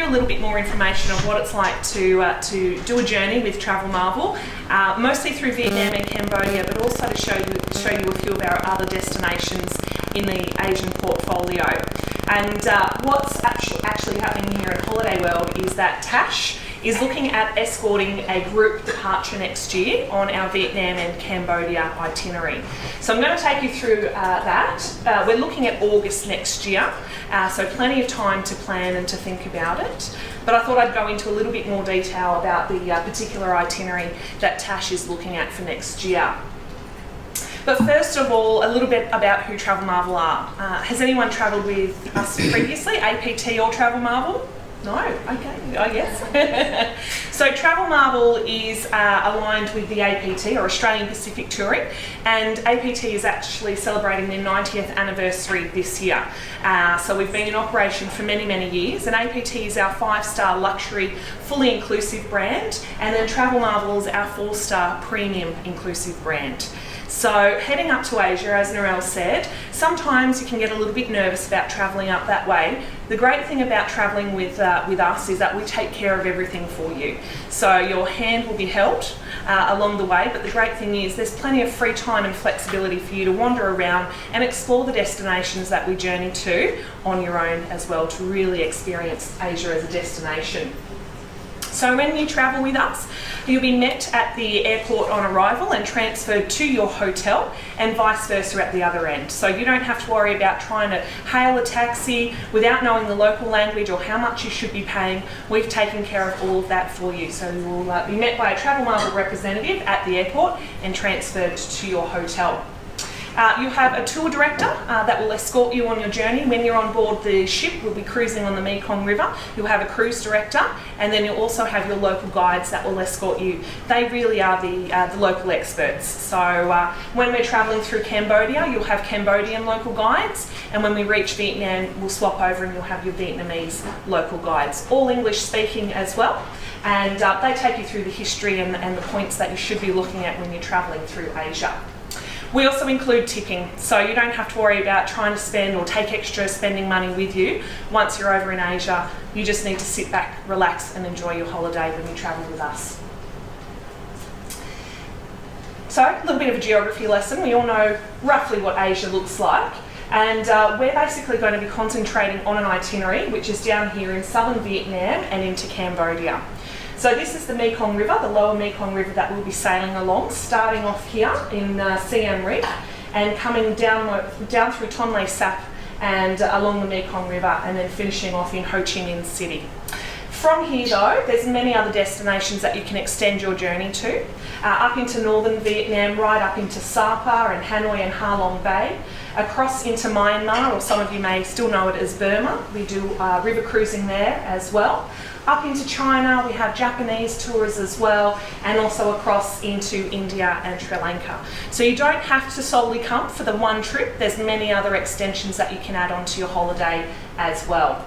you a little bit more information of what it's like to do a journey with Travelmarvel, mostly through Vietnam and Cambodia, but also to show you a few of our other destinations in the Asian portfolio. And what's actually happening here in Holiday World is that Tash is looking at escorting a group departure next year on our Vietnam and Cambodia itinerary. So I'm going to take you through that. We're looking at August next year, so plenty of time to plan and to think about it. But I thought I'd go into a little bit more detail about the particular itinerary that Tash is looking at for next year. But first of all, a little bit about who Travelmarvel are. Has anyone travelled with us previously, APT or Travelmarvel? No? Okay, I guess. So Travelmarvel is aligned with the APT, or Australian Pacific Touring, and APT is actually celebrating their 90th anniversary this year. So we've been in operation for many, many years, and APT is our 5-star luxury, fully inclusive brand, and then Travelmarvel is our 4-star premium inclusive brand. So heading up to Asia, as Narelle said, sometimes you can get a little bit nervous about travelling up that way. The great thing about travelling with us is that we take care of everything for you. So your hand will be held along the way, but the great thing is there's plenty of free time and flexibility for you to wander around and explore the destinations that we journey to on your own as well, to really experience Asia as a destination. So when you travel with us, you'll be met at the airport on arrival and transferred to your hotel, and vice versa at the other end. So you don't have to worry about trying to hail a taxi without knowing the local language or how much you should be paying. We've taken care of all of that for you. So you will be met by a Travelmarvel representative at the airport and transferred to your hotel. You have a tour director that will escort you on your journey. When you're on board the ship, we'll be cruising on the Mekong River. You'll have a cruise director, and then you'll also have your local guides that will escort you. They really are the local experts. So when we're travelling through Cambodia, you'll have Cambodian local guides, and when we reach Vietnam, we'll swap over and you'll have your Vietnamese local guides, all English speaking as well. And they take you through the history and the points that you should be looking at when you're travelling through Asia. We also include tipping, so you don't have to worry about trying to spend or take extra spending money with you. Once you're over in Asia, you just need to sit back, relax and enjoy your holiday when you travel with us. So, a little bit of a geography lesson. We all know roughly what Asia looks like, and we're basically going to be concentrating on an itinerary which is down here in southern Vietnam and into Cambodia. So this is the Mekong River, the lower Mekong River that we'll be sailing along, starting off here in Siem Reap and coming down through Tonle Sap and along the Mekong River, and then finishing off in Ho Chi Minh City. From here though, there's many other destinations that you can extend your journey to, up into northern Vietnam, right up into Sapa and Hanoi and Ha Long Bay, across into Myanmar, or some of you may still know it as Burma. We do river cruising there as well. Up into China, we have Japanese tours as well, and also across into India and Sri Lanka. So you don't have to solely come for the one trip. There's many other extensions that you can add on to your holiday as well.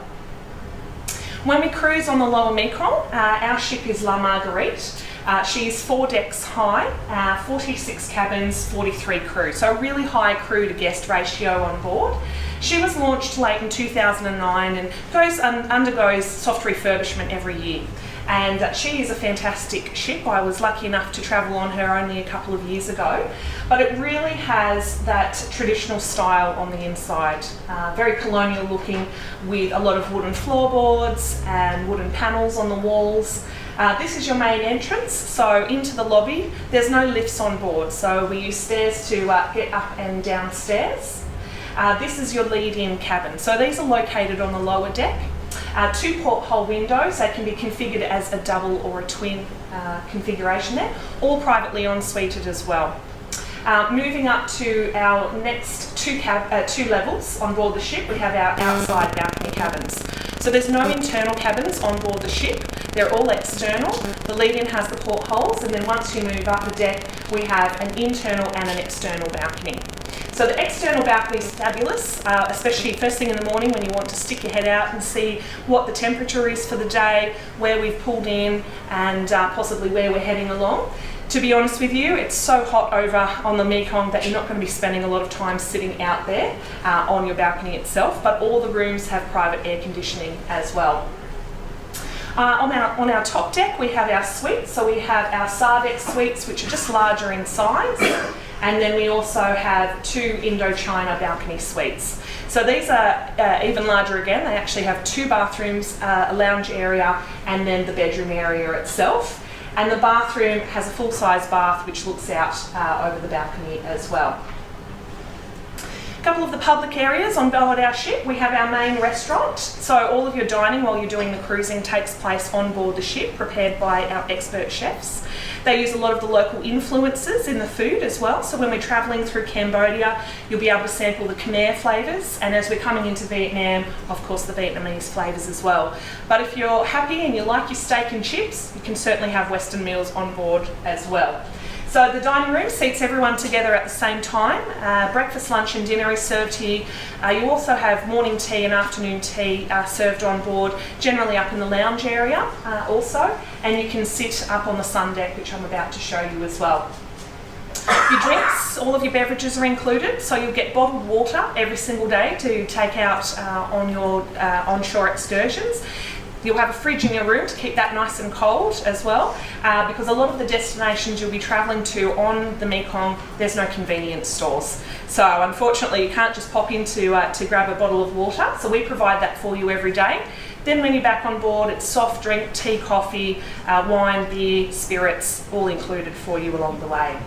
When we cruise on the lower Mekong, our ship is La Marguerite. She's 4 decks high, 46 cabins, 43 crew. So a really high crew to guest ratio on board. She was launched late in 2009 and undergoes soft refurbishment every year. And she is a fantastic ship. I was lucky enough to travel on her only a couple of years ago. But it really has that traditional style on the inside. Very colonial looking, with a lot of wooden floorboards and wooden panels on the walls. This is your main entrance, so into the lobby. There's no lifts on board, so we use stairs to get up and downstairs. This is your lead-in cabin. So these are located on the lower deck. 2 porthole windows. They can be configured as a double or a twin configuration there, all privately en-suited as well. Moving up to our next 2 levels on board the ship, we have our outside balcony cabins. So there's no internal cabins on board the ship. They're all external. The lead-in has the portholes, and then once you move up the deck, we have an internal and an external balcony. So the external balcony is fabulous, especially first thing in the morning when you want to stick your head out and see what the temperature is for the day, where we've pulled in, and possibly where we're heading along. To be honest with you, it's so hot over on the Mekong that you're not going to be spending a lot of time sitting out there on your balcony itself, but all the rooms have private air conditioning as well. On our top deck, we have our suites. So we have our Sardeck suites, which are just larger in size. And then we also have 2 Indochina balcony suites. So these are even larger again. They actually have 2 bathrooms, a lounge area, and then the bedroom area itself. And the bathroom has a full-size bath which looks out over the balcony as well. A couple of the public areas on board our ship. We have our main restaurant. So all of your dining while you're doing the cruising takes place on board the ship, prepared by our expert chefs. They use a lot of the local influences in the food as well. So when we're travelling through Cambodia, you'll be able to sample the Khmer flavours, and as we're coming into Vietnam, of course, the Vietnamese flavours as well. But if you're happy and you like your steak and chips, you can certainly have Western meals on board as well. So the dining room seats everyone together at the same time. Breakfast, lunch and dinner is served here. You also have morning tea and afternoon tea served on board, generally up in the lounge area also. And you can sit up on the sun deck, which I'm about to show you as well. Your drinks, all of your beverages are included, so you'll get bottled water every single day to take out on your onshore excursions. You'll have a fridge in your room to keep that nice and cold as well, because a lot of the destinations you'll be travelling to on the Mekong, there's no convenience stores. So unfortunately you can't just pop in to grab a bottle of water, so we provide that for you every day. Then when you're back on board, it's soft drink, tea, coffee, wine, beer, spirits, all included for you along the way.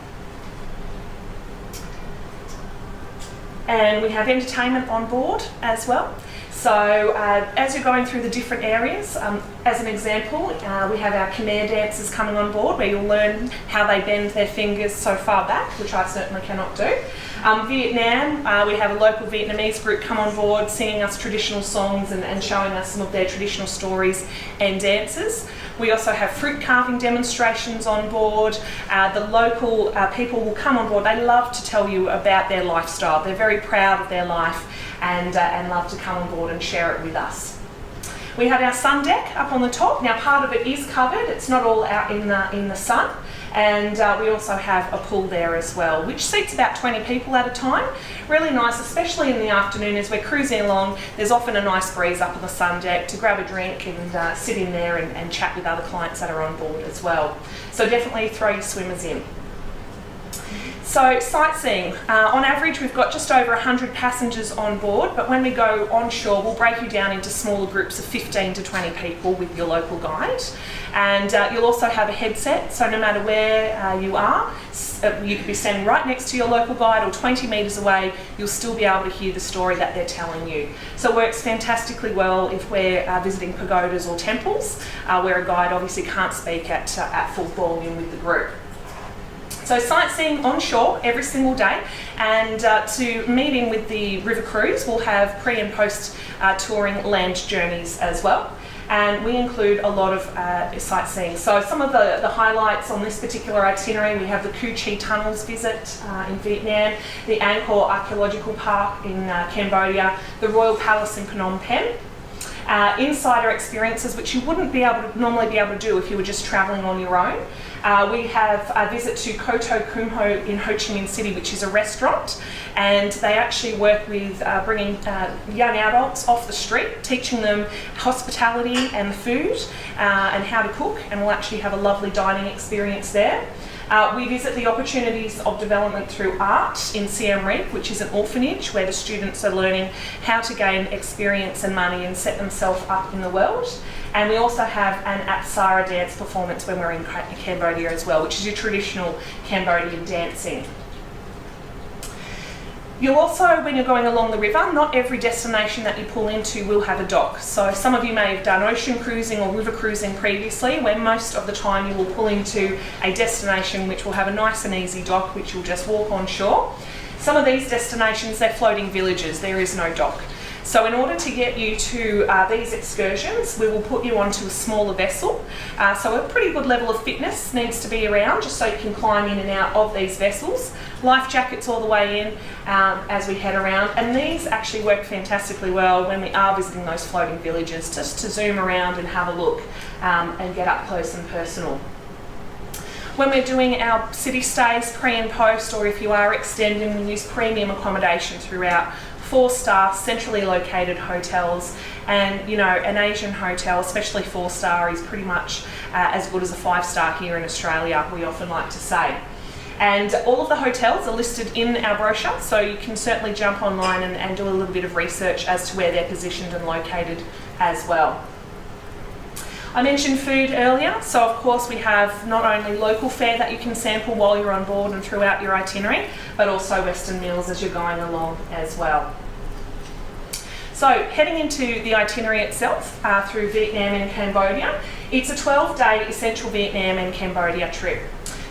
And we have entertainment on board as well. So as you're going through the different areas, as an example, we have our Khmer dancers coming on board, where you'll learn how they bend their fingers so far back, which I certainly cannot do. Vietnam, we have a local Vietnamese group come on board singing us traditional songs and showing us some of their traditional stories and dances. We also have fruit carving demonstrations on board. The local people will come on board. They love to tell you about their lifestyle. They're very proud of their life and love to come on board and share it with us. We have our sun deck up on the top. Now part of it is covered. It's not all out in the sun. And we also have a pool there as well, which seats about 20 people at a time. Really nice, especially in the afternoon as we're cruising along. There's often a nice breeze up on the sun deck to grab a drink and sit in there and chat with other clients that are on board as well. So definitely throw your swimmers in. So sightseeing, on average we've got just over 100 passengers on board, but when we go onshore we'll break you down into smaller groups of 15 to 20 people with your local guide. And you'll also have a headset, so no matter where you are, you could be standing right next to your local guide or 20 metres away, you'll still be able to hear the story that they're telling you. So it works fantastically well if we're visiting pagodas or temples, where a guide obviously can't speak at full volume with the group. So sightseeing onshore every single day, and to meet in with the river cruise, we'll have pre and post touring land journeys as well. And we include a lot of sightseeing. So some of the highlights on this particular itinerary, we have the Cu Chi Tunnels visit in Vietnam, the Angkor Archaeological Park in Cambodia, the Royal Palace in Phnom Penh. Insider experiences which you wouldn't normally be able to do if you were just travelling on your own. We have a visit to Koto Kumho in Ho Chi Minh City, which is a restaurant, and they actually work with bringing young adults off the street, teaching them hospitality and the food and how to cook, and we'll actually have a lovely dining experience there. We visit the opportunities of development through art in Siem Reap, which is an orphanage where the students are learning how to gain experience and money and set themselves up in the world. And we also have an Apsara dance performance when we're in Cambodia as well, which is your traditional Cambodian dancing. You'll also, when you're going along the river, not every destination that you pull into will have a dock. So some of you may have done ocean cruising or river cruising previously, where most of the time you will pull into a destination which will have a nice and easy dock, which you'll just walk on shore. Some of these destinations, they're floating villages, there is no dock. So in order to get you to these excursions, we will put you onto a smaller vessel. So a pretty good level of fitness needs to be around, just so you can climb in and out of these vessels. Life jackets all the way in as we head around, and these actually work fantastically well when we are visiting those floating villages, just to zoom around and have a look and get up close and personal. When we're doing our city stays pre and post, or if you are extending, we use premium accommodation throughout 4-star, centrally located hotels. And you know, an Asian hotel, especially 4-star, is pretty much as good as a 5-star here in Australia, we often like to say. And all of the hotels are listed in our brochure, so you can certainly jump online and do a little bit of research as to where they're positioned and located as well. I mentioned food earlier, so of course we have not only local fare that you can sample while you're on board and throughout your itinerary, but also Western meals as you're going along as well. So heading into the itinerary itself through Vietnam and Cambodia, it's a 12-day essential Vietnam and Cambodia trip.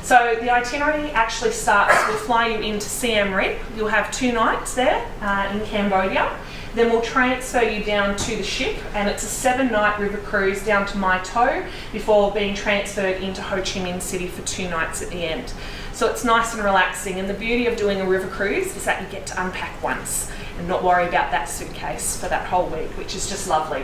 So the itinerary actually starts, we'll fly you into Siem Reap. You'll have 2 nights there in Cambodia. Then we'll transfer you down to the ship, and it's a 7-night river cruise down to Mai To before being transferred into Ho Chi Minh City for 2 nights at the end. So it's nice and relaxing, and the beauty of doing a river cruise is that you get to unpack once and not worry about that suitcase for that whole week, which is just lovely.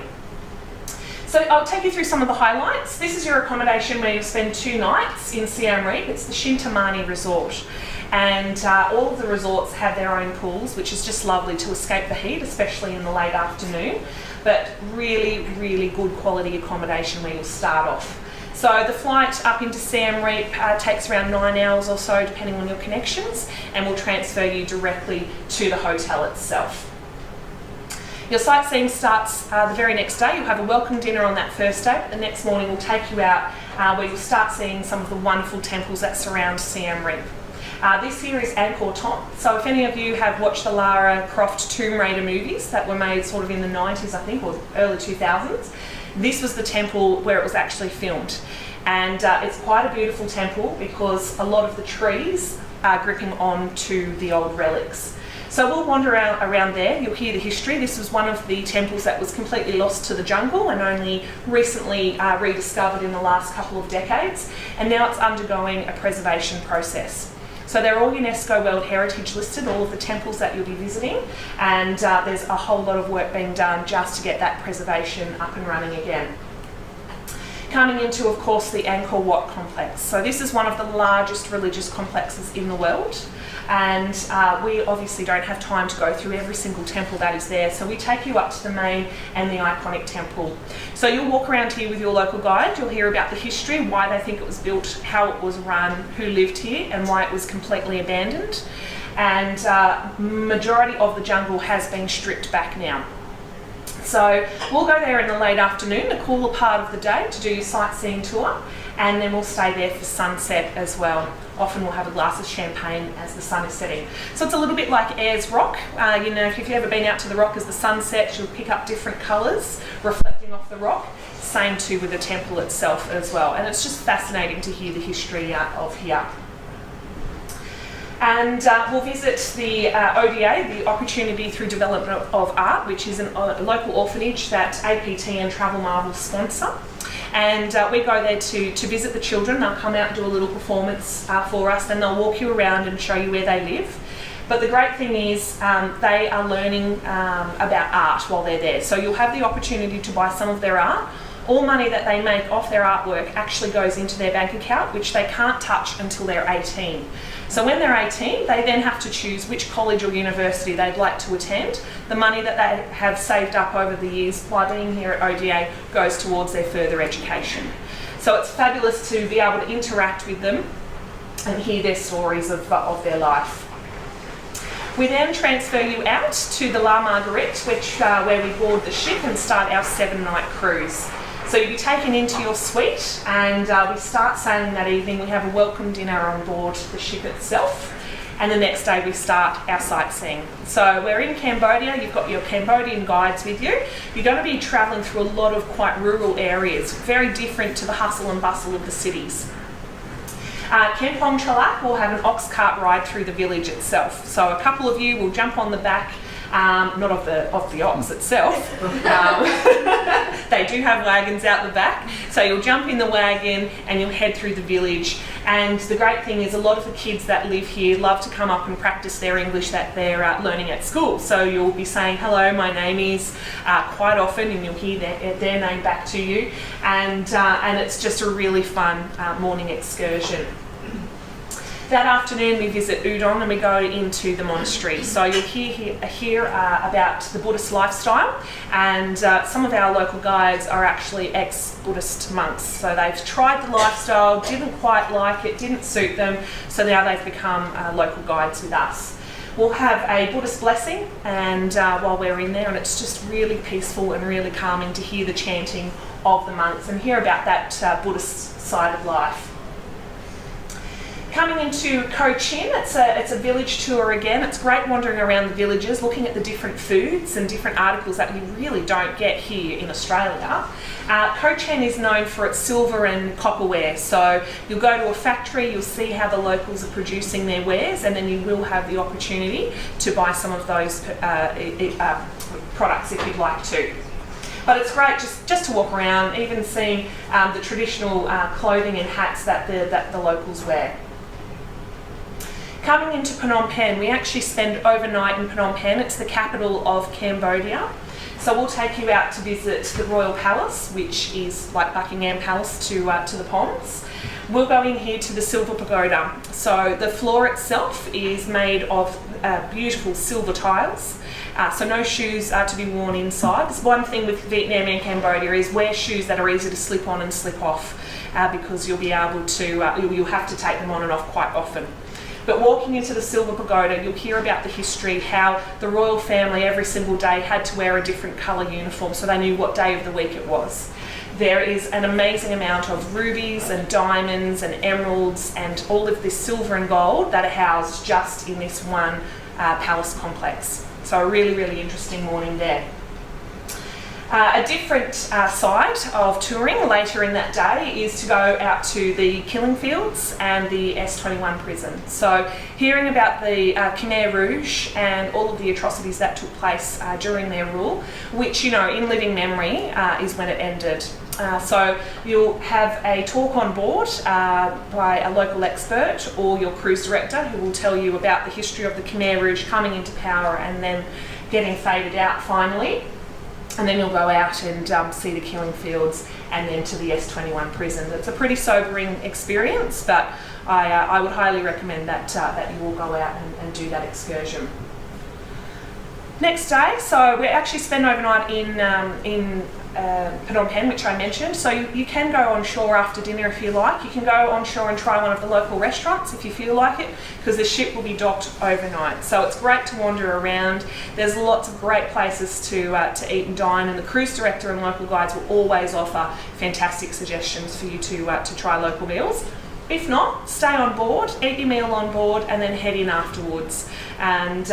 So I'll take you through some of the highlights. This is your accommodation where you spend 2 nights in Siem Reap. It's the Shintamani Resort. And all of the resorts have their own pools, which is just lovely to escape the heat, especially in the late afternoon. But really, really good quality accommodation where you'll start off. So the flight up into Siem Reap takes around 9 hours or so, depending on your connections, and will transfer you directly to the hotel itself. Your sightseeing starts the very next day. You'll have a welcome dinner on that first day. The next morning we'll take you out where you'll start seeing some of the wonderful temples that surround Siem Reap. This here is Angkor Thom. So if any of you have watched the Lara Croft Tomb Raider movies that were made sort of in the 90s, I think, or early 2000s, this was the temple where it was actually filmed. And it's quite a beautiful temple because a lot of the trees are gripping on to the old relics. So we'll wander around there. You'll hear the history. This was one of the temples that was completely lost to the jungle and only recently rediscovered in the last couple of decades. And now it's undergoing a preservation process. So they're all UNESCO World Heritage listed, all of the temples that you'll be visiting. And there's a whole lot of work being done just to get that preservation up and running again. Coming into, of course, the Angkor Wat complex. So this is one of the largest religious complexes in the world. And we obviously don't have time to go through every single temple that is there, so we take you up to the main and the iconic temple. So you'll walk around here with your local guide. You'll hear about the history, why they think it was built, how it was run, who lived here, and why it was completely abandoned. And majority of the jungle has been stripped back now. So we'll go there in the late afternoon, the cooler part of the day, to do your sightseeing tour, and then we'll stay there for sunset as well. Often we'll have a glass of champagne as the sun is setting. So it's a little bit like Ayers Rock. You know, if you've ever been out to the rock as the sun sets, you'll pick up different colours reflecting off the rock. Same too with the temple itself as well. And it's just fascinating to hear the history of here. And we'll visit the ODA, the Opportunity Through Development of Art, which is a local orphanage that APT and Travelmarvel sponsor. And we go there to visit the children. They'll come out and do a little performance for us, then they'll walk you around and show you where they live. But the great thing is they are learning about art while they're there. So you'll have the opportunity to buy some of their art. All money that they make off their artwork actually goes into their bank account, which they can't touch until they're 18. So when they're 18, they then have to choose which college or university they'd like to attend. The money that they have saved up over the years by being here at ODA goes towards their further education. So it's fabulous to be able to interact with them and hear their stories of their life. We then transfer you out to the La Marguerite, where we board the ship and start our 7-night cruise. So you'll be taken into your suite, and we start sailing that evening. We have a welcome dinner on board the ship itself, and the next day we start our sightseeing. So we're in Cambodia. You've got your Cambodian guides with you. You're going to be travelling through a lot of quite rural areas, very different to the hustle and bustle of the cities. Kampong Chalak will have an ox cart ride through the village itself. So a couple of you will jump on the back, not of the ox itself. They do have wagons out the back. So you'll jump in the wagon and you'll head through the village. And the great thing is a lot of the kids that live here love to come up and practice their English that they're learning at school. So you'll be saying, hello, my name is, quite often, and you'll hear their name back to you. And it's just a really fun morning excursion. That afternoon we visit Udon and we go into the monastery. So you'll hear about the Buddhist lifestyle, and some of our local guides are actually ex-Buddhist monks. So they've tried the lifestyle, didn't quite like it, didn't suit them, so now they've become local guides with us. We'll have a Buddhist blessing and while we're in there, and it's just really peaceful and really calming to hear the chanting of the monks and hear about that Buddhist side of life. Coming into Ko Chin, it's a village tour again. It's great wandering around the villages, looking at the different foods and different articles that you really don't get here in Australia. Ko Chin is known for its silver and copperware. So you'll go to a factory, you'll see how the locals are producing their wares, and then you will have the opportunity to buy some of those products if you'd like to. But it's great just to walk around, even seeing the traditional clothing and hats that the locals wear. Coming into Phnom Penh, we actually spend overnight in Phnom Penh. It's the capital of Cambodia. So we'll take you out to visit the Royal Palace, which is like Buckingham Palace to the Ponds. We'll go in here to the Silver Pagoda. So the floor itself is made of beautiful silver tiles. So no shoes are to be worn inside. There's one thing with Vietnam and Cambodia is wear shoes that are easy to slip on and slip off, because you'll be able to, you'll have to take them on and off quite often. But walking into the Silver Pagoda, you'll hear about the history, how the royal family every single day had to wear a different colour uniform so they knew what day of the week it was. There is an amazing amount of rubies and diamonds and emeralds and all of this silver and gold that are housed just in this one palace complex. So a really, really interesting morning there. A different side of touring later in that day is to go out to the killing fields and the S21 prison. So hearing about the Khmer Rouge and all of the atrocities that took place during their rule, which, you know, in living memory is when it ended. So you'll have a talk on board by a local expert or your cruise director who will tell you about the history of the Khmer Rouge coming into power and then getting faded out finally. And then you'll go out and see the killing fields and then to the S21 prison. It's a pretty sobering experience, but I would highly recommend that you all go out and do that excursion. Next day, so we actually spend overnight in Phnom Penh, which I mentioned. So you can go on shore after dinner if you like. You can go on shore and try one of the local restaurants if you feel like it, because the ship will be docked overnight. So it's great to wander around. There's lots of great places to eat and dine, and the cruise director and local guides will always offer fantastic suggestions for you to try local meals. If not, stay on board, eat your meal on board, and then head in afterwards. And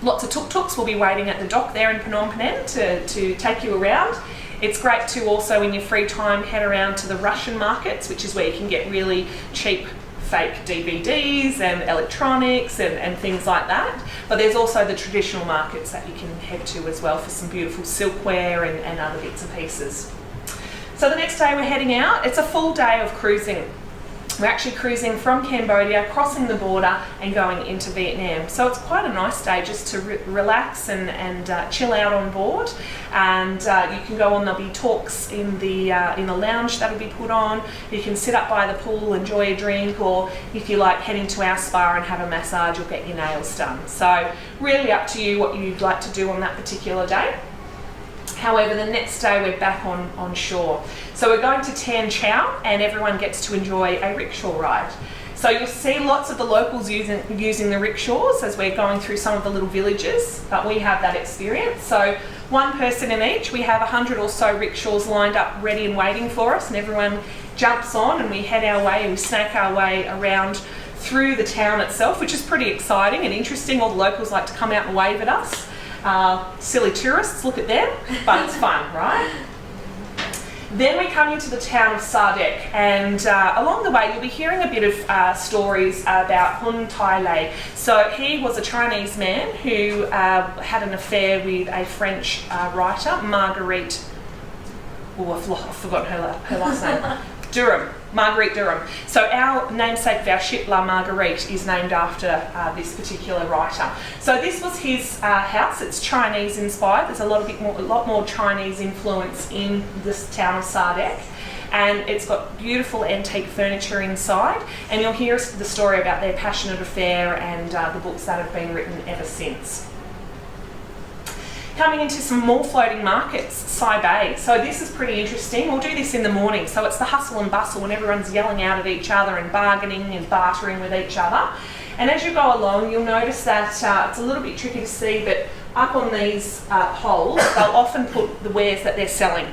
lots of tuk-tuks will be waiting at the dock there in Phnom Penh to take you around. It's great to also, in your free time, head around to the Russian markets, which is where you can get really cheap fake DVDs and electronics and things like that. But there's also the traditional markets that you can head to as well for some beautiful silkware and other bits and pieces. So the next day we're heading out. It's a full day of cruising. We're actually cruising from Cambodia, crossing the border and going into Vietnam. So it's quite a nice day just to relax and chill out on board. And you can go on, there'll be talks in the lounge that'll be put on. You can sit up by the pool, enjoy a drink, or if you like, head into our spa and have a massage or get your nails done. So really up to you what you'd like to do on that particular day. However, the next day we're back on shore. So we're going to Tan Chau and everyone gets to enjoy a rickshaw ride. So you'll see lots of the locals using the rickshaws as we're going through some of the little villages, but we have that experience. So one person in each, we have 100 or so rickshaws lined up ready and waiting for us, and everyone jumps on and we head our way and we snake our way around through the town itself, which is pretty exciting and interesting. All the locals like to come out and wave at us. Silly tourists, look at them, but it's fun, right? Then we come into the town of Sardek, and along the way you'll be hearing a bit of stories about Hun Tai Lei. So he was a Chinese man who had an affair with a French writer, Marguerite, I've forgotten her last name, Marguerite Durham. So our namesake of our ship, La Marguerite, is named after this particular writer. So this was his house. It's Chinese inspired. There's a lot more Chinese influence in this town of Sardek. and it's got beautiful antique furniture inside, and you'll hear the story about their passionate affair and the books that have been written ever since. Coming into some more floating markets, Sai Bay. So this is pretty interesting. We'll do this in the morning. So it's the hustle and bustle when everyone's yelling out at each other and bargaining and bartering with each other. And as you go along, you'll notice that it's a little bit tricky to see, but up on these poles, they'll often put the wares that they're selling.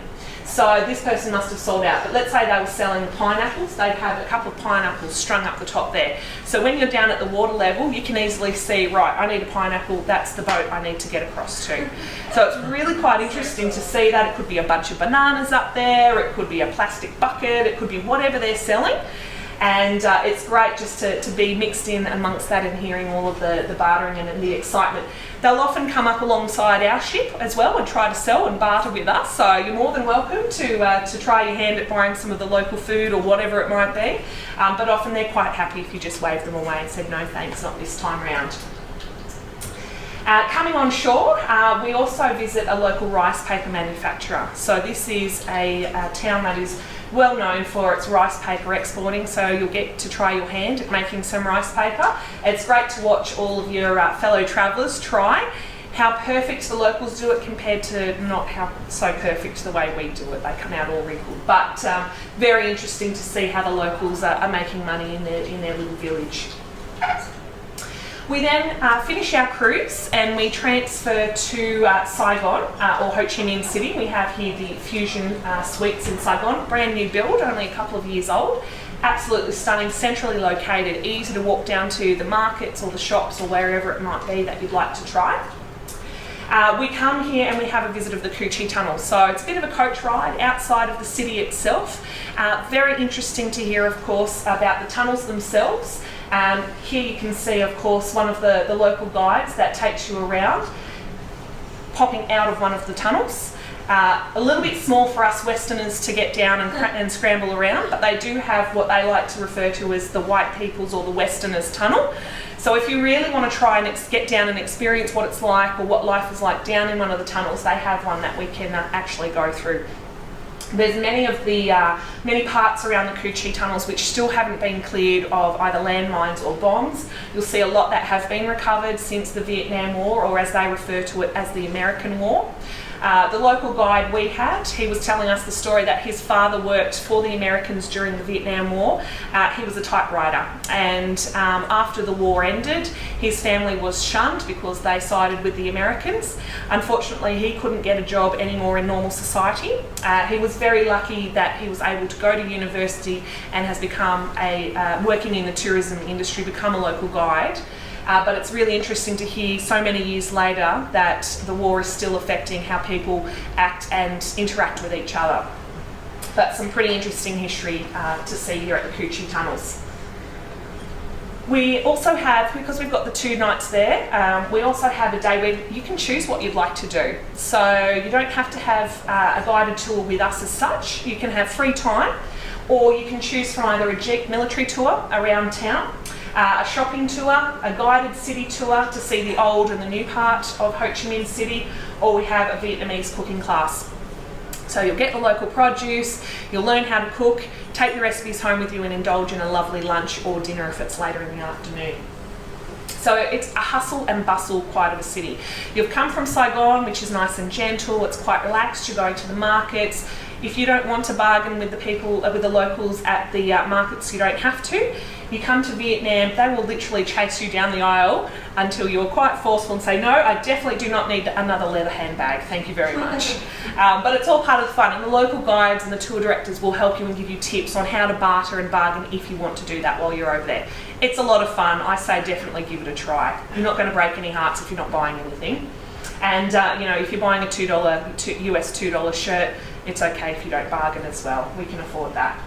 So this person must have sold out, but let's say they were selling pineapples, they'd have a couple of pineapples strung up the top there. So when you're down at the water level, you can easily see, right, I need a pineapple, that's the boat I need to get across to. So it's really quite interesting to see that. It could be a bunch of bananas up there, it could be a plastic bucket, it could be whatever they're selling. And it's great just to be mixed in amongst that and hearing all of the bartering and the excitement. They'll often come up alongside our ship as well and try to sell and barter with us, so you're more than welcome to try your hand at buying some of the local food or whatever it might be, but often they're quite happy if you just wave them away and said no thanks, not this time round. Coming on shore, we also visit a local rice paper manufacturer. So this is a town that is well known for its rice paper exporting, so you'll get to try your hand at making some rice paper. It's great to watch all of your fellow travellers try how perfect the locals do it compared to not how so perfect the way we do it. They come out all wrinkled, but very interesting to see how the locals are making money in their little village. We then finish our cruise and we transfer to Saigon or Ho Chi Minh City. We have here the Fusion Suites in Saigon, brand new build, only a couple of years old. Absolutely stunning, centrally located, easy to walk down to the markets or the shops or wherever it might be that you'd like to try. We come here and we have a visit of the Cu Chi Tunnel. So it's a bit of a coach ride outside of the city itself. Very interesting to hear, of course, about the tunnels themselves. Here you can see, of course, one of the local guides that takes you around, popping out of one of the tunnels. A little bit small for us Westerners to get down and scramble around, but they do have what they like to refer to as the white people's or the Westerners tunnel. So if you really want to try and get down and experience what it's like or what life is like down in one of the tunnels, they have one that we can actually go through. There's many parts around the Cu Chi tunnels which still haven't been cleared of either landmines or bombs. You'll see a lot that have been recovered since the Vietnam War, or as they refer to it as the American War. The local guide we had, he was telling us the story that his father worked for the Americans during the Vietnam War. He was a typewriter, and after the war ended, his family was shunned because they sided with the Americans. Unfortunately, he couldn't get a job anymore in normal society. He was very lucky that he was able to go to university and has become working in the tourism industry, become a local guide. But it's really interesting to hear so many years later that the war is still affecting how people act and interact with each other. But some pretty interesting history to see here at the Cu Chi tunnels. We also have, because we've got the 2 nights there, we also have a day where you can choose what you'd like to do. So you don't have to have a guided tour with us as such. You can have free time, or you can choose from either a Jeep military tour around town, a shopping tour, a guided city tour to see the old and the new part of Ho Chi Minh City, or we have a Vietnamese cooking class. So you'll get the local produce, you'll learn how to cook, take the recipes home with you and indulge in a lovely lunch or dinner if it's later in the afternoon. So it's a hustle and bustle quite of a city. You've come from Saigon, which is nice and gentle, it's quite relaxed, you're going to the markets. If you don't want to bargain with the locals at the markets, you don't have to. You come to Vietnam, they will literally chase you down the aisle until you're quite forceful and say, no, I definitely do not need another leather handbag, thank you very much. But it's all part of the fun, and the local guides and the tour directors will help you and give you tips on how to barter and bargain if you want to do that while you're over there. It's a lot of fun. I say definitely give it a try. You're not going to break any hearts if you're not buying anything. And if you're buying a US $2 shirt, it's okay if you don't bargain as well. We can afford that.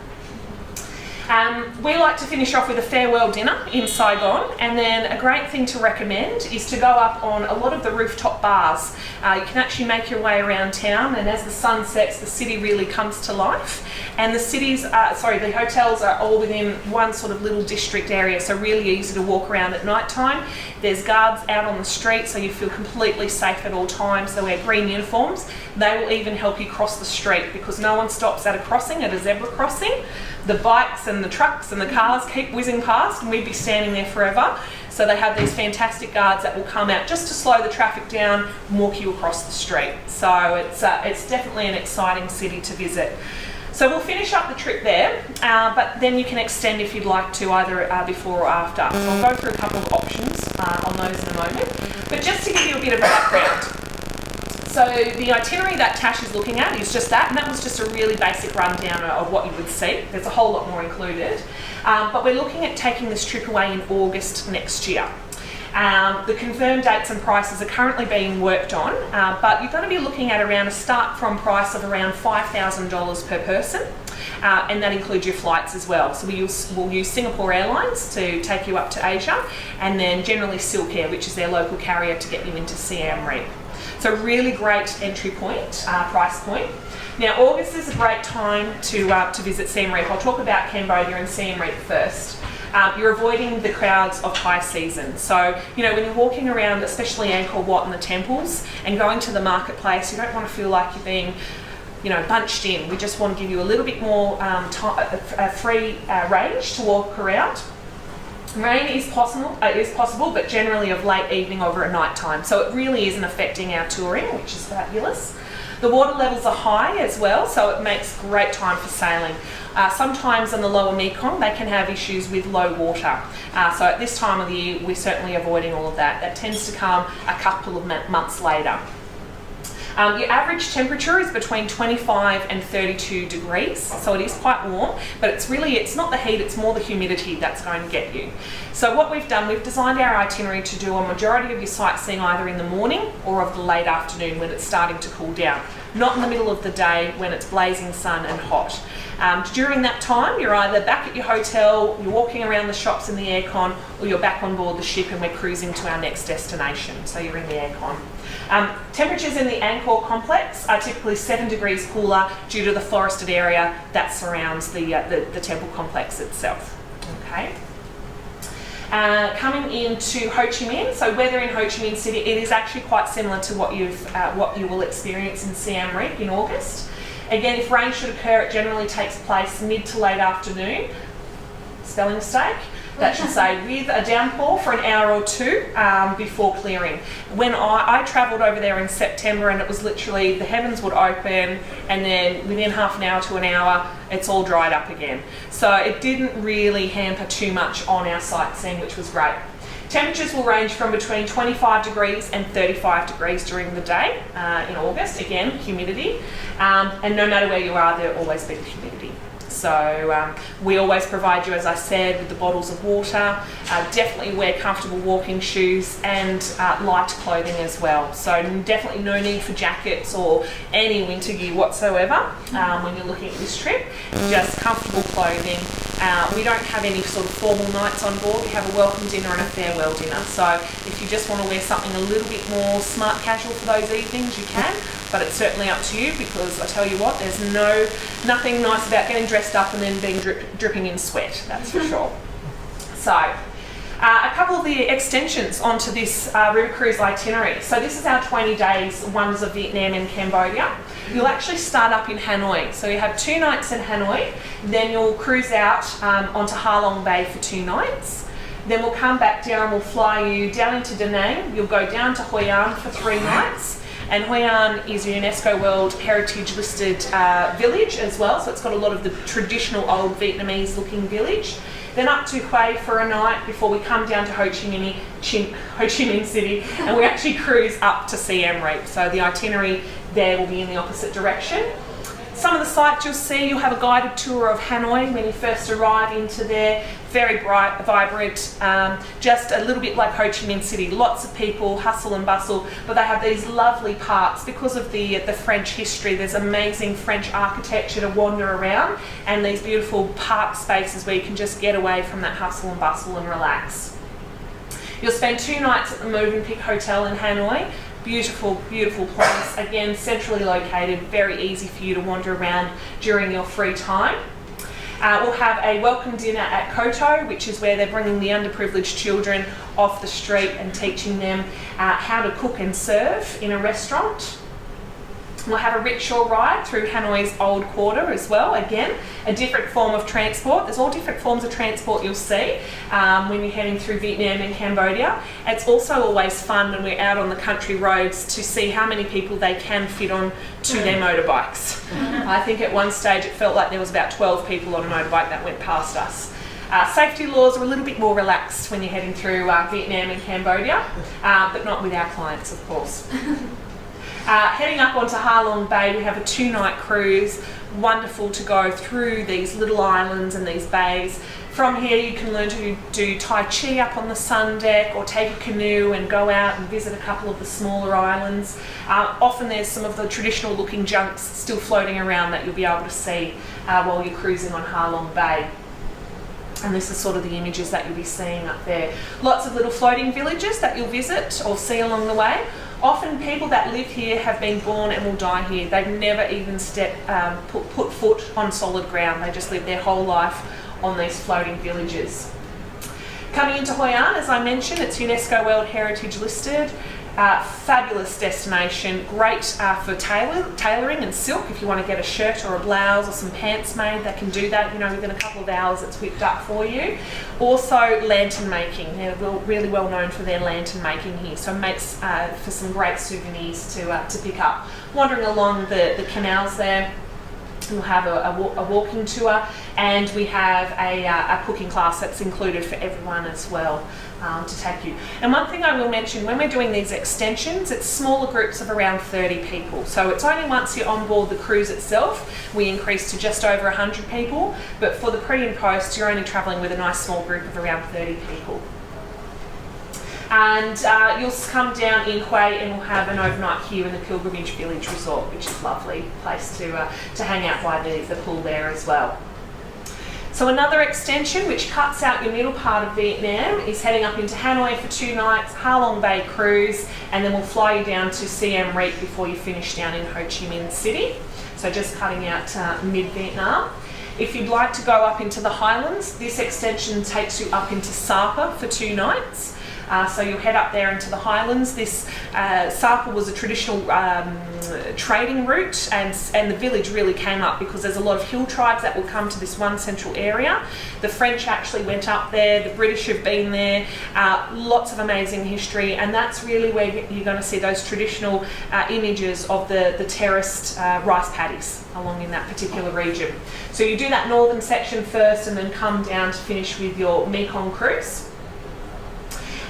We like to finish off with a farewell dinner in Saigon, and then a great thing to recommend is to go up on a lot of the rooftop bars. You can actually make your way around town, and as the sun sets, the city really comes to life. And the hotels are all within one sort of little district area, so really easy to walk around at night time. There's guards out on the street, so you feel completely safe at all times. They wear green uniforms. They will even help you cross the street because no one stops at a crossing, at a zebra crossing. The bikes and the trucks and the cars keep whizzing past, and we'd be standing there forever. So they have these fantastic guards that will come out just to slow the traffic down and walk you across the street. So it's definitely an exciting city to visit. So we'll finish up the trip there, but then you can extend if you'd like to, either before or after. So I'll go through a couple of options on those in a moment. But just to give you a bit of background. So the itinerary that Tash is looking at is just that, and that was just a really basic rundown of what you would see. There's a whole lot more included. But we're looking at taking this trip away in August next year. The confirmed dates and prices are currently being worked on, but you're going to be looking at around a start from price of around $5,000 per person, and that includes your flights as well. So we'll use Singapore Airlines to take you up to Asia, and then generally Silk Air, which is their local carrier, to get you into Siem Reap. So really great entry point, price point. Now August is a great time to visit Siem Reap. I'll talk about Cambodia and Siem Reap first. You're avoiding the crowds of high season. So, you know, when you're walking around, especially Angkor Wat and the temples, and going to the marketplace, you don't want to feel like you're being, you know, bunched in. We just want to give you a little bit more free range to walk around. Rain is possible, but generally of late evening over at night time. So it really isn't affecting our touring, which is fabulous. The water levels are high as well, so it makes great time for sailing. Sometimes in the lower Mekong, they can have issues with low water. So at this time of the year, we're certainly avoiding all of that. That tends to come a couple of months later. Your average temperature is between 25 and 32 degrees, so it is quite warm, but it's not the heat, it's more the humidity that's going to get you. So what we've done, we've designed our itinerary to do a majority of your sightseeing either in the morning or of the late afternoon when it's starting to cool down, not in the middle of the day when it's blazing sun and hot. During that time, you're either back at your hotel, you're walking around the shops in the aircon, or you're back on board the ship and we're cruising to our next destination, so you're in the aircon. Temperatures in the Angkor complex are typically 7 degrees cooler due to the forested area that surrounds the temple complex itself. Okay. Coming into Ho Chi Minh, so weather in Ho Chi Minh City, it is actually quite similar to what you will experience in Siem Reap in August. Again, if rain should occur, it generally takes place mid to late afternoon. Spelling mistake. That should say with a downpour for an hour or two before clearing. When I travelled over there in September, and it was literally the heavens would open, and then within half an hour to an hour, it's all dried up again. So it didn't really hamper too much on our sightseeing, which was great. Temperatures will range from between 25 degrees and 35 degrees during the day in August. Again, humidity. And no matter where you are, there'll always be the humidity. So we always provide you, as I said, with the bottles of water. Definitely wear comfortable walking shoes and light clothing as well. So definitely no need for jackets or any winter gear whatsoever when you're looking at this trip. Just comfortable clothing. We don't have any sort of formal nights on board. We have a welcome dinner and a farewell dinner. So if you just want to wear something a little bit more smart casual for those evenings, you can. But it's certainly up to you, because I tell you what, there's nothing nice about getting dressed up and then being dripping in sweat, that's for sure. So, a couple of the extensions onto this river cruise itinerary. So this is our 20 days, wonders of Vietnam and Cambodia. You'll actually start up in Hanoi. So you have 2 nights in Hanoi, then you'll cruise out onto Ha Long Bay for 2 nights. Then we'll come back down, we'll fly you down into Da Nang, you'll go down to Hoi An for 3 nights. And Hoi An is a UNESCO World Heritage listed village as well, so it's got a lot of the traditional old Vietnamese looking village. Then up to Hue for a night before we come down to Ho Chi Minh City, and we actually cruise up to Siem Reap. So the itinerary there will be in the opposite direction. Some of the sites you'll see, you'll have a guided tour of Hanoi when you first arrive into there. Very bright, vibrant, just a little bit like Ho Chi Minh City. Lots of people, hustle and bustle, but they have these lovely parks because of the French history. There's amazing French architecture to wander around, and these beautiful park spaces where you can just get away from that hustle and bustle and relax. You'll spend 2 nights at the Movenpick Hotel in Hanoi. Beautiful, beautiful place. Again, centrally located, very easy for you to wander around during your free time. We'll have a welcome dinner at Koto, which is where they're bringing the underprivileged children off the street and teaching them how to cook and serve in a restaurant. We'll have a rickshaw ride through Hanoi's Old Quarter as well. Again, a different form of transport. There's all different forms of transport you'll see when you're heading through Vietnam and Cambodia. It's also always fun when we're out on the country roads to see how many people they can fit on to their motorbikes. I think at one stage it felt like there was about 12 people on a motorbike that went past us. Safety laws are a little bit more relaxed when you're heading through Vietnam and Cambodia, but not with our clients, of course. Heading up onto Ha Long Bay, we have a 2-night cruise. Wonderful to go through these little islands and these bays. From here you can learn to do Tai Chi up on the sun deck, or take a canoe and go out and visit a couple of the smaller islands. Often there's some of the traditional looking junks still floating around that you'll be able to see while you're cruising on Ha Long Bay. And this is sort of the images that you'll be seeing up there. Lots of little floating villages that you'll visit or see along the way. Often people that live here have been born and will die here. They've never even put foot on solid ground. They just live their whole life on these floating villages. Coming into Hoi An, as I mentioned, it's UNESCO World Heritage listed. Fabulous destination, great for tailoring and silk. If you want to get a shirt or a blouse or some pants made, they can do that, within a couple of hours it's whipped up for you. Also lantern making, they're really well known for their lantern making here, so makes for some great souvenirs to pick up. Wandering along the canals there, we'll have a walking tour, and we have a cooking class that's included for everyone as well to take you. And one thing I will mention, when we're doing these extensions, it's smaller groups of around 30 people. So it's only once you're on board the cruise itself, we increase to just over 100 people. But for the pre and post, you're only travelling with a nice small group of around 30 people. And you'll come down in Hue and we'll have an overnight here in the Pilgrimage Village Resort, which is a lovely place to hang out by the pool there as well. So another extension which cuts out your middle part of Vietnam is heading up into Hanoi for 2 nights, Ha Long Bay cruise, and then we'll fly you down to Siem Reap before you finish down in Ho Chi Minh City. So just cutting out mid-Vietnam. If you'd like to go up into the highlands, this extension takes you up into Sapa for 2 nights. So you'll head up there into the highlands. This Sapa was a traditional trading route, and the village really came up because there's a lot of hill tribes that will come to this one central area. The French actually went up there, the British have been there, lots of amazing history, and that's really where you're going to see those traditional images of the terraced rice paddies along in that particular region. So you do that northern section first and then come down to finish with your Mekong cruise.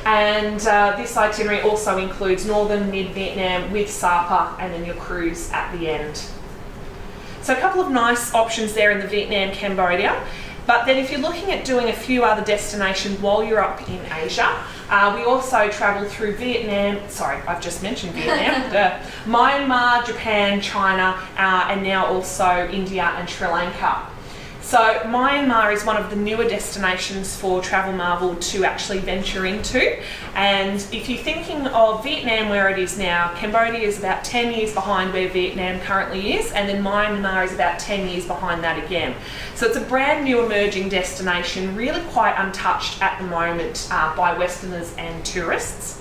And this itinerary also includes northern mid-Vietnam with Sapa and then your cruise at the end. So a couple of nice options there in the Vietnam, Cambodia. But then if you're looking at doing a few other destinations while you're up in Asia, we also travel through Vietnam, I've just mentioned Vietnam, Myanmar, Japan, China, and now also India and Sri Lanka. So Myanmar is one of the newer destinations for Travelmarvel to actually venture into. And if you're thinking of Vietnam where it is now, Cambodia is about 10 years behind where Vietnam currently is, and then Myanmar is about 10 years behind that again. So it's a brand new emerging destination, really quite untouched at the moment by Westerners and tourists.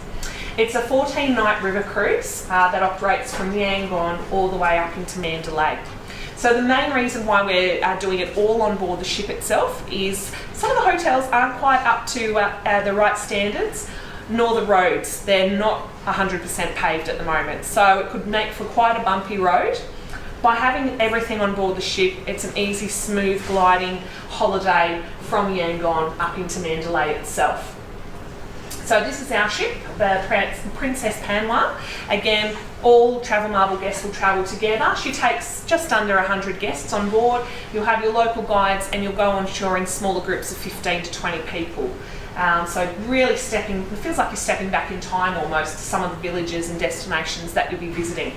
It's a 14-night river cruise that operates from Yangon all the way up into Mandalay. So the main reason why we're doing it all on board the ship itself is some of the hotels aren't quite up to the right standards, nor the roads. They're not 100% paved at the moment, so it could make for quite a bumpy road. By having everything on board the ship, it's an easy, smooth gliding holiday from Yangon up into Mandalay itself. So this is our ship, the Princess Panwa. Again, all Travelmarvel guests will travel together. She takes just under 100 guests on board. You'll have your local guides and you'll go on shore in smaller groups of 15 to 20 people. So really it feels like you're stepping back in time almost to some of the villages and destinations that you'll be visiting.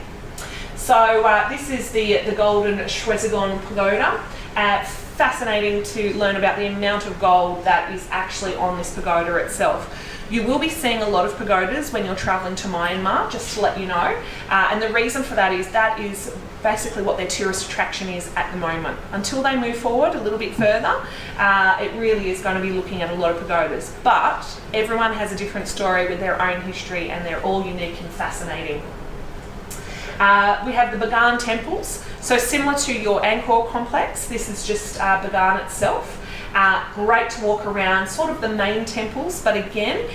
So this is the Golden Shwedagon Pagoda. Fascinating to learn about the amount of gold that is actually on this pagoda itself. You will be seeing a lot of pagodas when you're travelling to Myanmar, just to let you know. And the reason for that is basically what their tourist attraction is at the moment. Until they move forward a little bit further, it really is going to be looking at a lot of pagodas. But everyone has a different story with their own history and they're all unique and fascinating. We have the Bagan temples. So similar to your Angkor complex, this is just Bagan itself. Great to walk around, sort of the main temples, but again,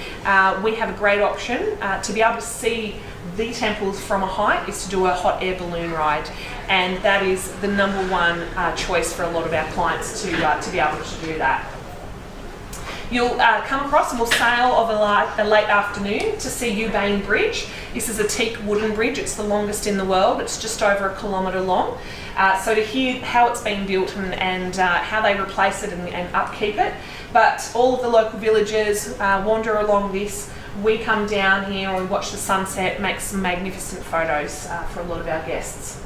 we have a great option to be able to see the temples from a height is to do a hot air balloon ride, and that is the #1 choice for a lot of our clients to be able to do that. You'll come across and we'll sail of a late afternoon to see Ubain Bridge. This is a teak wooden bridge. It's the longest in the world. It's just over 1 kilometre long. So to hear how it's been built and how they replace it and upkeep it. But all of the local villagers wander along this. We come down here and watch the sunset, make some magnificent photos for a lot of our guests.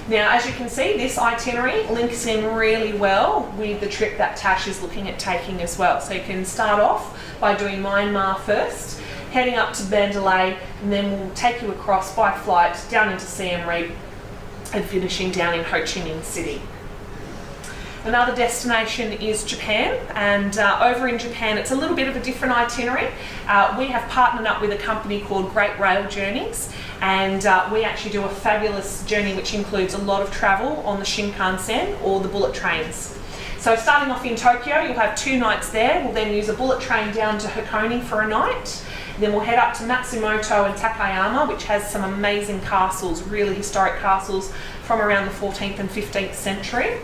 Now, as you can see, this itinerary links in really well with the trip that Tash is looking at taking as well. So you can start off by doing Myanmar first, heading up to Mandalay, and then we'll take you across by flight down into Siem Reap and finishing down in Ho Chi Minh City. Another destination is Japan, and over in Japan it's a little bit of a different itinerary. We have partnered up with a company called Great Rail Journeys, and we actually do a fabulous journey which includes a lot of travel on the Shinkansen or the bullet trains. So starting off in Tokyo, you'll have 2 nights there. We'll then use a bullet train down to Hakone for a night. Then we'll head up to Matsumoto and Takayama, which has some amazing castles, really historic castles from around the 14th and 15th century.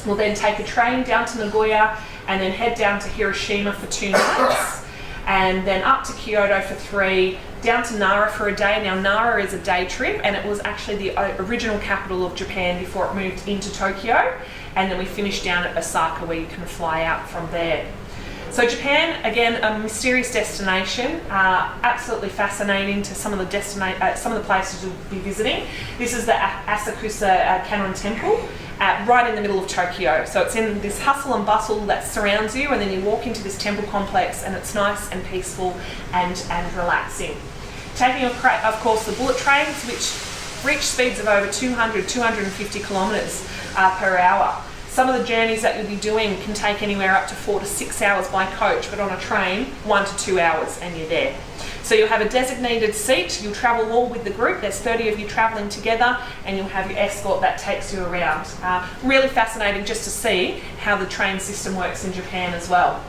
We'll then take a train down to Nagoya and then head down to Hiroshima for 2 nights, and then up to Kyoto for 3, down to Nara for a day. Now Nara is a day trip and it was actually the original capital of Japan before it moved into Tokyo, and then we finish down at Osaka where you can fly out from there. So Japan, again, a mysterious destination, absolutely fascinating to some of the places you'll be visiting. This is the Asakusa Kannon Temple, right in the middle of Tokyo. So it's in this hustle and bustle that surrounds you, and then you walk into this temple complex and it's nice and peaceful and relaxing. Taking, of course, the bullet trains, which reach speeds of over 250 kilometres per hour. Some of the journeys that you'll be doing can take anywhere up to 4 to 6 hours by coach, but on a train, 1 to 2 hours and you're there. So you'll have a designated seat, you'll travel all with the group, there's 30 of you travelling together, and you'll have your escort that takes you around. Really fascinating just to see how the train system works in Japan as well.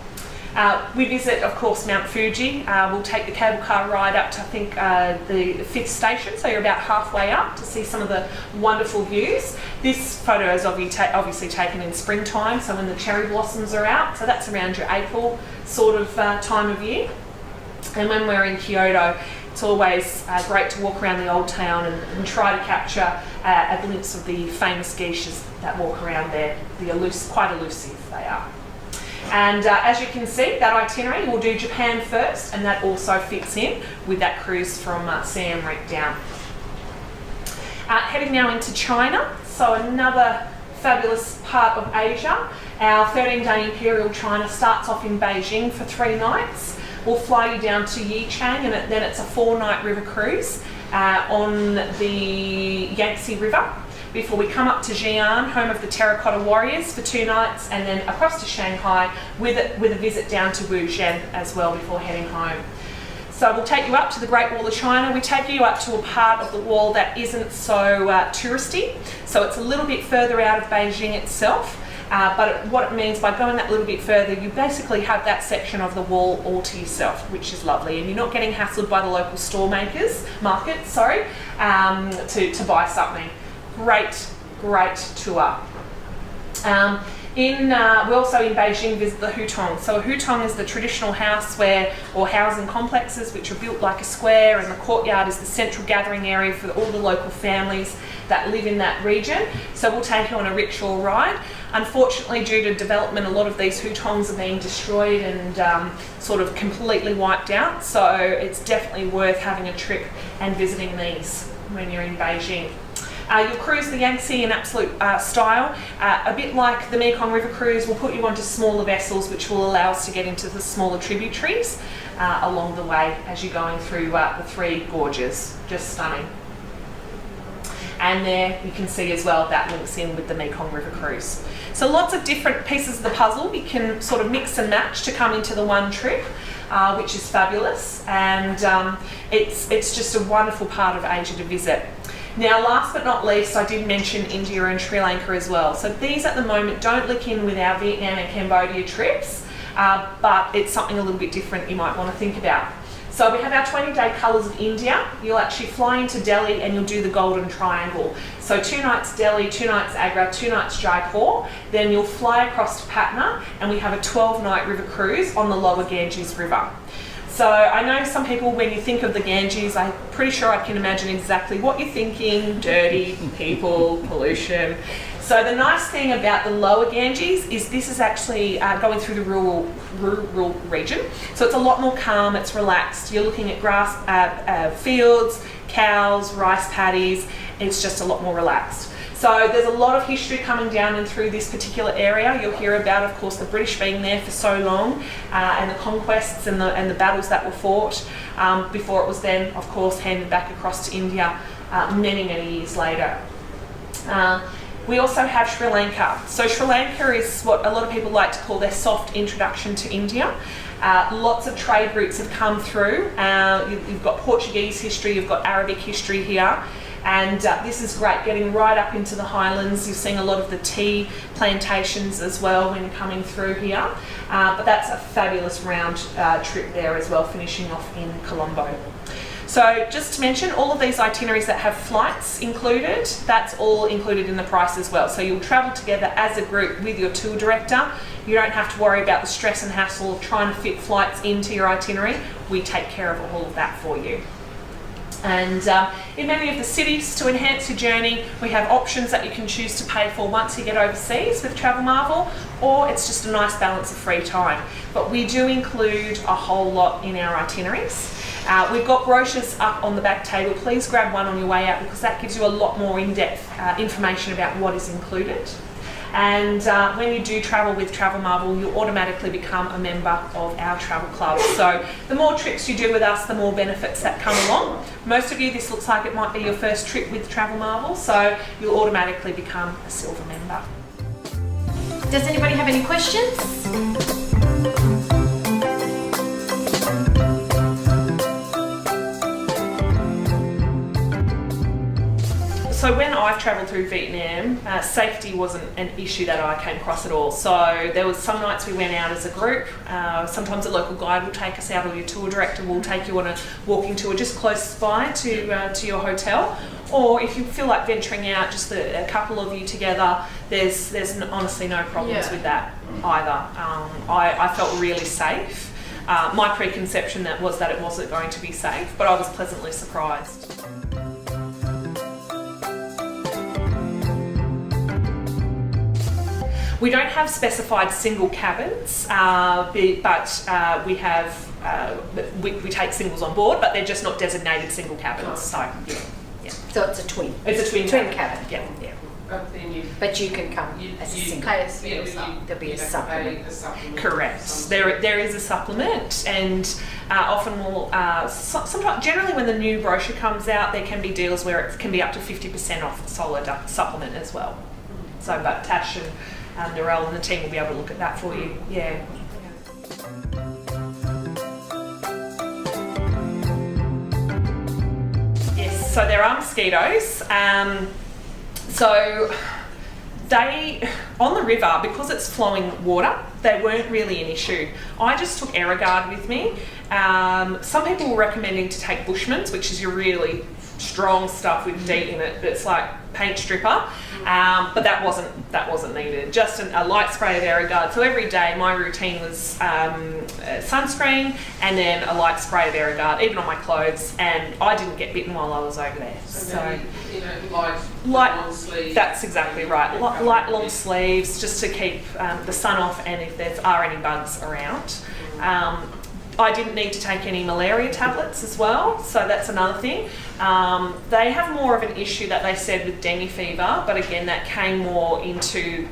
We visit, of course, Mount Fuji. We'll take the cable car ride up to, I think, the 5th station, so you're about halfway up to see some of the wonderful views. This photo is obviously taken in springtime, so when the cherry blossoms are out, so that's around your April sort of time of year. And when we're in Kyoto, it's always great to walk around the old town and try to capture a glimpse of the famous geishas that walk around there. Quite elusive they are. And as you can see, that itinerary, we'll do Japan first, and that also fits in with that cruise from Siem Reap down. Heading now into China, so another fabulous part of Asia. Our 13-day Imperial China starts off in Beijing for 3 nights. We'll fly you down to Yichang, and then it's a 4-night river cruise on the Yangtze River, before we come up to Xi'an, home of the Terracotta Warriors, for 2 nights, and then across to Shanghai with a visit down to Wuzhen as well before heading home. So we'll take you up to the Great Wall of China. We take you up to a part of the wall that isn't so touristy, so it's a little bit further out of Beijing itself. But what it means by going that little bit further, you basically have that section of the wall all to yourself, which is lovely, and you're not getting hassled by the local market, to buy something. Great tour. We also in Beijing visit the hutong. So a hutong is the traditional house or housing complexes which are built like a square, and the courtyard is the central gathering area for all the local families that live in that region. So we'll take you on a rickshaw ride. Unfortunately, due to development, a lot of these hutongs are being destroyed and sort of completely wiped out. So it's definitely worth having a trip and visiting these when you're in Beijing. You'll cruise the Yangtze in absolute style. A bit like the Mekong River cruise, we'll put you onto smaller vessels which will allow us to get into the smaller tributaries along the way as you're going through the three gorges. Just stunning. And there you can see as well that links in with the Mekong River cruise. So lots of different pieces of the puzzle we can sort of mix and match to come into the one trip, which is fabulous, and it's just a wonderful part of Asia to visit. Now, last but not least, I did mention India and Sri Lanka as well. So these at the moment don't link in with our Vietnam and Cambodia trips, but it's something a little bit different you might want to think about. So we have our 20-day Colours of India. You'll actually fly into Delhi and you'll do the Golden Triangle. So 2 nights Delhi, 2 nights Agra, 2 nights Jaipur. Then you'll fly across to Patna and we have a 12-night river cruise on the lower Ganges River. So I know some people, when you think of the Ganges, I'm pretty sure I can imagine exactly what you're thinking: dirty, people, pollution. So the nice thing about the lower Ganges is this is actually going through the rural region. So it's a lot more calm, it's relaxed. You're looking at grass fields, cows, rice paddies. It's just a lot more relaxed. So there's a lot of history coming down and through this particular area. You'll hear about, of course, the British being there for so long, and the conquests and the battles that were fought before it was then, of course, handed back across to India many, many years later. We also have Sri Lanka. So Sri Lanka is what a lot of people like to call their soft introduction to India. Lots of trade routes have come through. You've got Portuguese history, you've got Arabic history here. And this is great, getting right up into the highlands. You're seeing a lot of the tea plantations as well when you're coming through here. But that's a fabulous round trip there as well, finishing off in Colombo. So just to mention, all of these itineraries that have flights included, that's all included in the price as well. So you'll travel together as a group with your tour director. You don't have to worry about the stress and hassle of trying to fit flights into your itinerary. We take care of all of that for you. And in many of the cities, to enhance your journey, we have options that you can choose to pay for once you get overseas with Travelmarvel, or it's just a nice balance of free time. But we do include a whole lot in our itineraries. We've got brochures up on the back table. Please grab one on your way out because that gives you a lot more in-depth information about what is included. And when you do travel with Travelmarvel, you automatically become a member of our travel club. So the more trips you do with us, the more benefits that come along. Most of you, this looks like it might be your first trip with Travelmarvel, so you'll automatically become a silver member. Does anybody have any questions? So when I've travelled through Vietnam, safety wasn't an issue that I came across at all. So there was some nights we went out as a group. Sometimes a local guide will take us out, or your tour director will take you on a walking tour just close by to your hotel. Or if you feel like venturing out, just a couple of you together, there's honestly no problems with that either. I felt really safe. My preconception was that it wasn't going to be safe, but I was pleasantly surprised. We don't have specified single cabins, but we take singles on board, but they're just not designated single cabins. So, yeah. So it's a twin. It's a twin cabin. Yeah. But you can come as a single. There'll be a supplement. Correct. There is a supplement, and often we'll sometimes, generally when the new brochure comes out, there can be deals where it can be up to 50% off the solid supplement as well. So, but Tash and Narelle and the team will be able to look at that for you. Yeah. Yes, so there are mosquitoes. So they, on the river, because it's flowing water, they weren't really an issue. I just took AeroGuard with me. Some people were recommending to take Bushmans, which is your really strong stuff with DEET in it that's like paint stripper, but that wasn't needed. Just a light spray of Aerogard. So every day my routine was sunscreen and then a light spray of Aerogard, even on my clothes, and I didn't get bitten while I was over there. So light long sleeves. That's exactly right. Light long sleeves, just to keep the sun off, and if there are any bugs around. I didn't need to take any malaria tablets as well, so that's another thing. They have more of an issue that they said with dengue fever, but again that came more into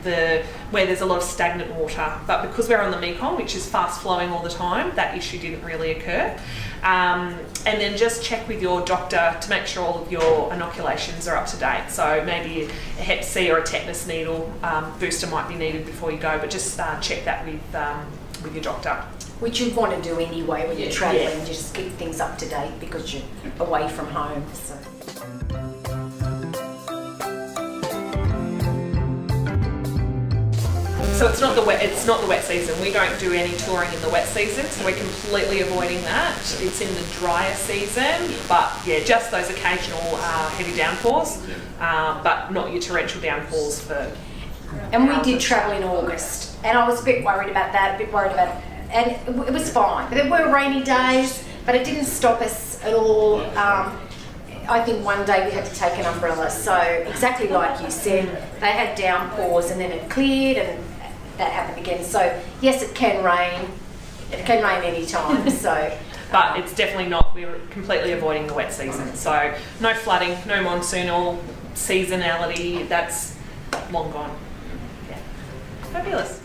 where there's a lot of stagnant water. But because we're on the Mekong, which is fast flowing all the time, that issue didn't really occur. And then just check with your doctor to make sure all of your inoculations are up to date. So maybe a Hep C or a tetanus needle booster might be needed before you go, but just check that with your doctor. Which you'd want to do anyway when you're travelling, just keep things up to date because you're away from home. So it's not the wet season. We don't do any touring in the wet season, so we're completely avoiding that. It's in the drier season, but yeah, just those occasional heavy downpours, but not your torrential downpours for. And we did travel in August, and I was a bit worried about that, and it was fine. There were rainy days, but it didn't stop us at all. I think one day we had to take an umbrella, so exactly like you said, they had downpours and then it cleared and that happened again. So yes, it can rain any time. So, but it's definitely not. We're completely avoiding the wet season. So no flooding, no monsoonal seasonality. That's long gone. Yeah, fabulous.